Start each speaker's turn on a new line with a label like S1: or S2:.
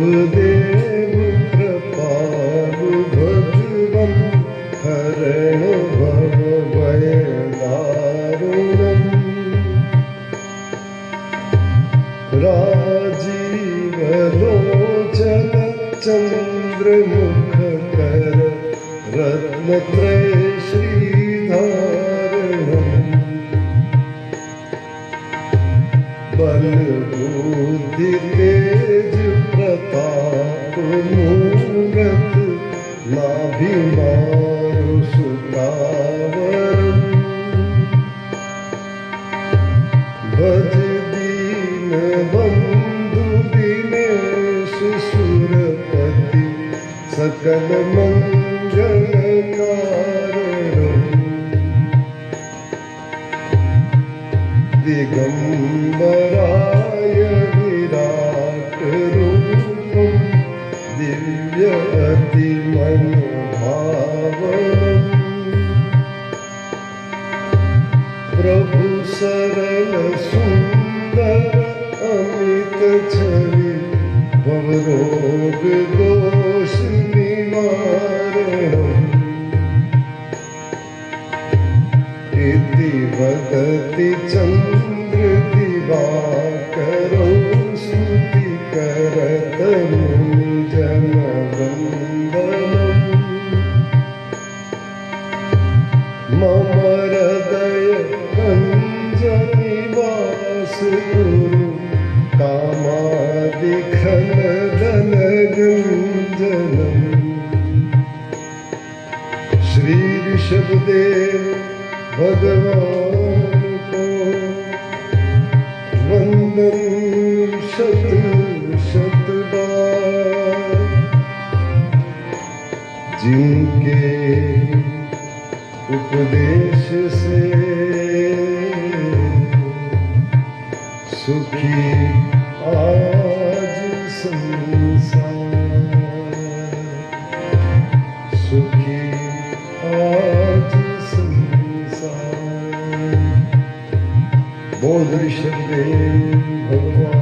S1: ऋषभदेव कृपालु भगवन् हरण भवभयदारुणम् राजीवलोचन चन्द्रमुखकर रत्नत्रय श्रीधारणम् बल बुद्धि तेज प्रताप मूरत नाभिमारु सुतावरम् भज दीन बंधु दिनेश सुरपति सकल मंगल कारणम् दिगंबराय विराट रूपम् दिव्य अति मनोभावनम् प्रभु सरल सुंदर अमित छवि भवरोग दोष निवारणम् इति वदति चंद्र दिवाकरो स्तुति करत मुनि जन वंदनम् मम हृदय निवास गुरु कामादिखल दल गंजनम् श्री ऋषभदेव भगवान को वंदन शत शत बार जिनके उपदेश से सुखी आज संसार सुखी आज संसार बोल ऋषभदेव भगवान।